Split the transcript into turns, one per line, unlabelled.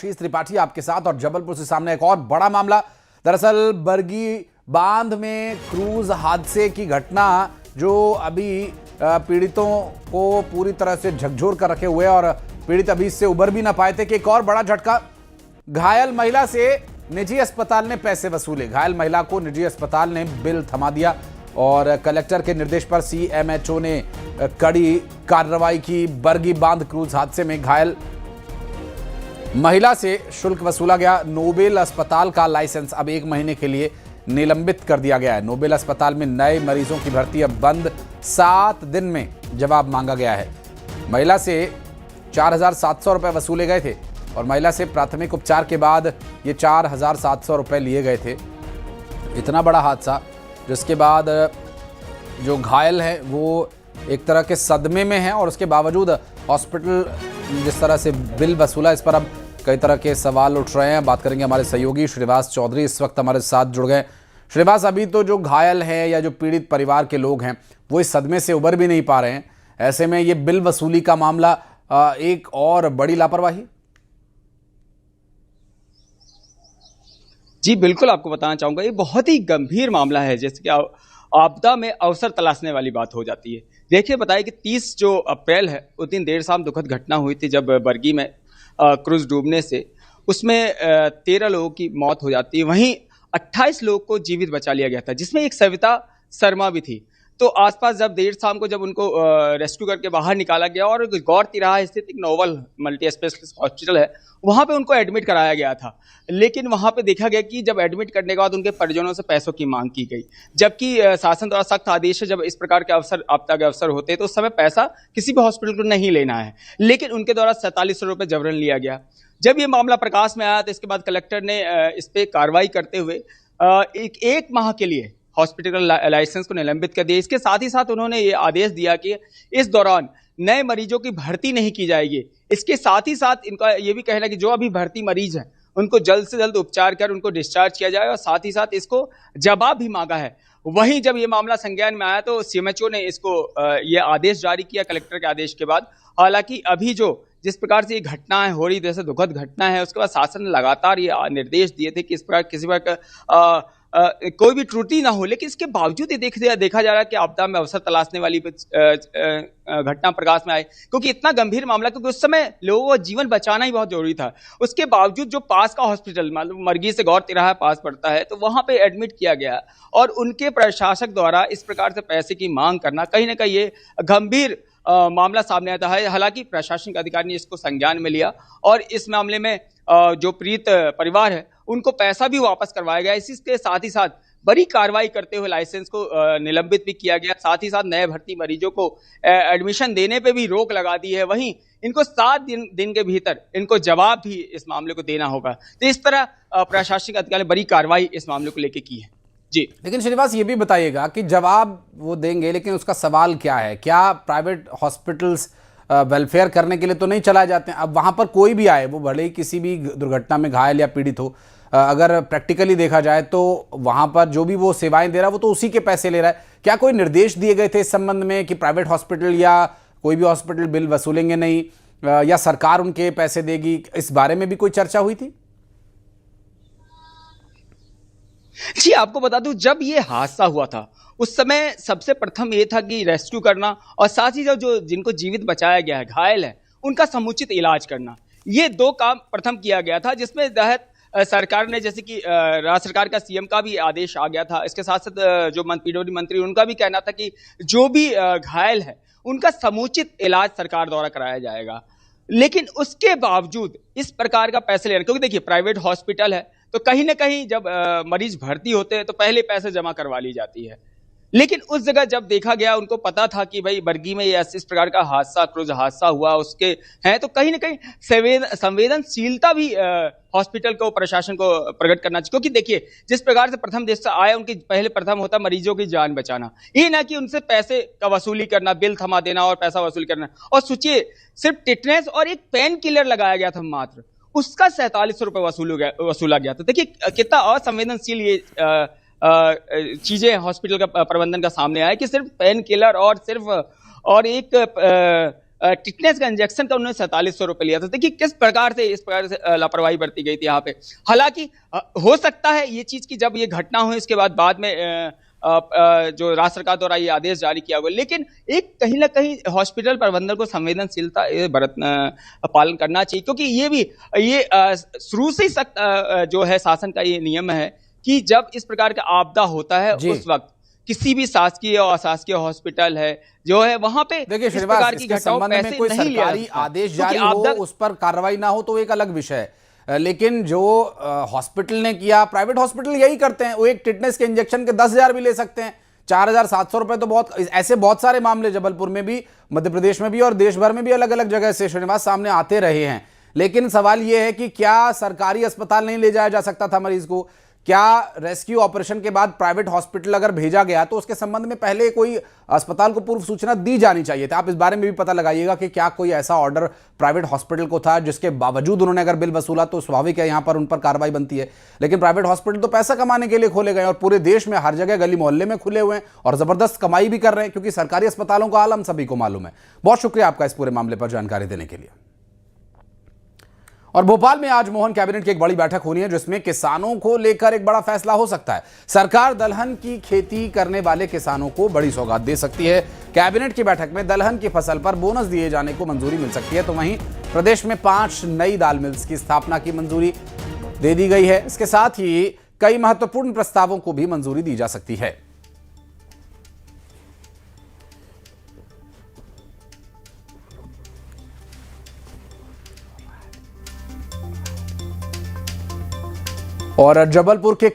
आशीष त्रिपाठी आपके साथ और जबलपुर से सामने एक और बड़ा मामला। दरअसल बरगी बांध में क्रूज हादसे की घटना जो अभी पीड़ितों को पूरी तरह से झकझोर कर रखे हुए और पीड़ित अभी इससे उबर भी ना पाए थे कि एक और बड़ा झटका। घायल महिला से निजी अस्पताल ने पैसे वसूले। घायल महिला को निजी अस्पताल ने बिल थमा दिया और कलेक्टर के निर्देश पर सीएमएचओ ने कड़ी कार्रवाई की। बरगी बांध क्रूज हादसे में घायल महिला से शुल्क वसूला गया। नोबेल अस्पताल का लाइसेंस अब 1 महीने के लिए निलंबित कर दिया गया है। नोबेल अस्पताल में नए मरीजों की भर्ती अब बंद। 7 दिन में जवाब मांगा गया है। महिला से 4,700 रुपए वसूले गए थे और महिला से प्राथमिक उपचार के बाद ये 4,700 रुपए लिए गए थे। इतना बड़ा हादसा जिसके बाद जो घायल है वो एक तरह के सदमे में है और उसके बावजूद हॉस्पिटल जिस तरह से बिल वसूला, इस पर अब कई तरह के सवाल उठ रहे हैं। बात करेंगे हमारे सहयोगी श्रीवास चौधरी इस वक्त हमारे साथ जुड़ गए। श्रीवास, अभी तो जो घायल हैं या जो पीड़ित परिवार के लोग हैं वो इस सदमे से उबर भी नहीं पा रहे हैं। ऐसे में ये बिल वसूली का मामला एक और बड़ी लापरवाही।
जी बिल्कुल, आपको बताना चाहूंगा ये बहुत ही गंभीर मामला है। जैसे कि आपदा में अवसर तलाशने वाली बात हो जाती है। देखिए, बताइए कि 30 जो अप्रैल है उस दिन देर शाम दुखद घटना हुई थी जब बरगी में क्रूज डूबने से उसमें 13 लोगों की मौत हो जाती है। वहीं 28 लोगों को जीवित बचा लिया गया था, जिसमें एक सविता शर्मा भी थी। तो आसपास जब देर शाम को जब उनको रेस्क्यू करके बाहर निकाला गया और गौर तिराहा स्थित एक नोबल मल्टी स्पेशलिस्ट हॉस्पिटल है वहां पे उनको एडमिट कराया गया था। लेकिन वहां पे देखा गया कि जब एडमिट करने के बाद उनके परिजनों से पैसों की मांग की गई, जबकि शासन द्वारा सख्त आदेश है जब इस प्रकार के आपदा के अवसर होते हैं तो उस समय पैसा किसी भी हॉस्पिटल को नहीं लेना है। लेकिन उनके द्वारा 4700 रुपये जबरन लिया गया। जब ये मामला प्रकाश में आया तो इसके बाद कलेक्टर ने इस पे कार्रवाई करते हुए एक माह के लिए हॉस्पिटल का लाइसेंस को निलंबित कर दिया। इसके साथ ही साथ उन्होंने ये आदेश दिया कि इस दौरान नए मरीजों की भर्ती नहीं की जाएगी। इसके साथ ही साथ इनका ये भी कहना है कि जो अभी भर्ती मरीज हैं उनको जल्द से जल्द उपचार कर उनको डिस्चार्ज किया जाए और साथ ही साथ इसको जवाब भी मांगा है। वहीं जब ये मामला संज्ञान में आया तो सीएमएचओ ने इसको ये आदेश जारी किया कलेक्टर के आदेश के बाद। हालांकि अभी जो जिस प्रकार से ये घटनाएं हो रही, जैसे दुखद घटना है, उसके बाद शासन ने लगातार ये निर्देश दिए थे कि इस प्रकार किसी प्रकार कोई भी त्रुटि ना हो। लेकिन इसके बावजूद ये देखा जा रहा है कि आपदा में अवसर तलाशने वाली घटना प्रकाश में आई, क्योंकि इतना गंभीर मामला, क्योंकि उस समय लोगों को जीवन बचाना ही बहुत जरूरी था। उसके बावजूद जो पास का हॉस्पिटल मतलब मरगी से गौर तिराहा पास पड़ता है तो वहां पे एडमिट किया गया और उनके प्रशासक द्वारा इस प्रकार से पैसे की मांग करना कहीं ना कहीं ये गंभीर मामला सामने आता है। हालांकि प्रशासनिक अधिकारी ने इसको संज्ञान में लिया और इस मामले में जो पीड़ित परिवार है उनको पैसा भी वापस करवाया गया। इसी के साथ ही साथ बड़ी कार्रवाई करते हुए लाइसेंस को निलंबित भी किया गया। साथ ही साथ नए भर्ती मरीजों को एडमिशन देने पे भी रोक लगा दी है। वहीं इनको 7 दिन के भीतर इनको जवाब भी इस मामले को देना होगा। तो इस तरह प्रशासनिक अधिकारी ने बड़ी कार्रवाई इस मामले को लेकर की है। जी,
लेकिन श्रीनिवास ये भी बताइएगा कि जवाब वो देंगे, लेकिन उसका सवाल क्या है? क्या प्राइवेट हॉस्पिटल्स वेलफेयर करने के लिए तो नहीं चलाए जाते हैं? अब वहां पर कोई भी आए, वो भले ही किसी भी दुर्घटना में घायल या पीड़ित हो, अगर प्रैक्टिकली देखा जाए तो वहां पर जो भी वो सेवाएं दे रहा है वो तो उसी के पैसे ले रहा है। क्या कोई निर्देश दिए गए थे इस संबंध में कि प्राइवेट हॉस्पिटल या कोई भी हॉस्पिटल बिल वसूलेंगे नहीं या सरकार उनके पैसे देगी? इस बारे में भी कोई चर्चा हुई थी?
जी, आपको बता दूं, जब ये हादसा हुआ था उस समय सबसे प्रथम ये था कि रेस्क्यू करना और साथ ही जो जिनको जीवित बचाया गया है, घायल है, उनका समुचित इलाज करना। ये 2 काम प्रथम किया गया था, जिसमें तहत सरकार ने, जैसे कि राज्य सरकार का सीएम का भी आदेश आ गया था। इसके साथ साथ जो पीडब्ल्यूडी मंत्री उनका भी कहना था कि जो भी घायल है उनका समुचित इलाज सरकार द्वारा कराया जाएगा। लेकिन उसके बावजूद इस प्रकार का पैसे लेना, क्योंकि देखिए प्राइवेट हॉस्पिटल है तो कहीं ना कहीं जब मरीज भर्ती होते हैं तो पहले पैसे जमा करवा ली जाती है। लेकिन उस जगह जब देखा गया, उनको पता था कि भाई बरगी में ये इस प्रकार का हादसा, क्रूज हादसा हुआ उसके हैं, तो कहीं ना कहीं संवेदनशीलता भी हॉस्पिटल को, प्रशासन को प्रकट करना चाहिए। क्योंकि देखिए जिस प्रकार से प्रथम देश से आए, उनकी पहले प्रथम होता मरीजों की जान बचाना, ये ना कि उनसे पैसे का वसूली करना, बिल थमा देना और पैसा वसूल करना। और सोचिए, सिर्फ टिटनेस और एक पेन किलर लगाया गया था मात्र, उसका 4700 रुपये वसूला गया। तो देखिए कितना असंवेदनशील ये चीजें हॉस्पिटल का प्रबंधन का सामने आया कि सिर्फ पेन किलर और सिर्फ और एक टिटनेस का इंजेक्शन का उन्होंने 4700 रुपये लिया था। देखिए किस प्रकार से इस प्रकार से लापरवाही बरती गई थी यहाँ पे। हालांकि हो सकता है ये चीज की जब ये घटना हुई इसके बाद में जो राज्य सरकार द्वारा ये आदेश जारी किया गया, लेकिन एक कहीं ना कहीं हॉस्पिटल प्रबंधन को संवेदनशीलता पालन करना चाहिए, क्योंकि ये शुरू से ही सख्त जो है शासन का ये नियम है कि जब इस प्रकार का आपदा होता है उस वक्त किसी भी शासकीय और अशासकीय हॉस्पिटल है जो है वहां पे
देखिए
इस
श्रीनिवास,
प्रकार की
इसके
घटनाओं
संबंध में कोई सरकारी आदेश जारी हो, उस पर कार्रवाई ना हो तो एक अलग विषय है, लेकिन जो हॉस्पिटल ने किया, प्राइवेट हॉस्पिटल यही करते हैं, वो एक टिटनेस के इंजेक्शन के 10,000 भी ले सकते हैं, 4,700 रुपए तो बहुत, ऐसे बहुत सारे मामले जबलपुर में भी, मध्य प्रदेश में भी और देश भर में भी अलग अलग जगह से श्रीनिवास सामने आते रहे हैं। लेकिन सवाल यह है कि क्या सरकारी अस्पताल नहीं ले जाया जा सकता था मरीज को? क्या रेस्क्यू ऑपरेशन के बाद प्राइवेट हॉस्पिटल अगर भेजा गया तो उसके संबंध में पहले कोई अस्पताल को पूर्व सूचना दी जानी चाहिए थी? आप इस बारे में भी पता लगाइएगा कि क्या कोई ऐसा ऑर्डर प्राइवेट हॉस्पिटल को था जिसके बावजूद उन्होंने अगर बिल वसूला तो स्वाभाविक है यहां पर उन पर कार्रवाई बनती है। लेकिन प्राइवेट हॉस्पिटल तो पैसा कमाने के लिए खोले गए और पूरे देश में हर जगह गली मोहल्ले में खुले हुए हैं और जबरदस्त कमाई भी कर रहे हैं, क्योंकि सरकारी अस्पतालों का आलम सभी को मालूम है। बहुत शुक्रिया आपका इस पूरे मामले पर जानकारी देने के लिए। और भोपाल में आज मोहन कैबिनेट की एक बड़ी बैठक होनी है जिसमें किसानों को लेकर एक बड़ा फैसला हो सकता है। सरकार दलहन की खेती करने वाले किसानों को बड़ी सौगात दे सकती है। कैबिनेट की बैठक में दलहन की फसल पर बोनस दिए जाने को मंजूरी मिल सकती है, तो वहीं प्रदेश में 5 नई दाल मिल्स की स्थापना की मंजूरी दे दी गई है। इसके साथ ही कई महत्वपूर्ण प्रस्तावों को भी मंजूरी दी जा सकती है। और जबलपुर के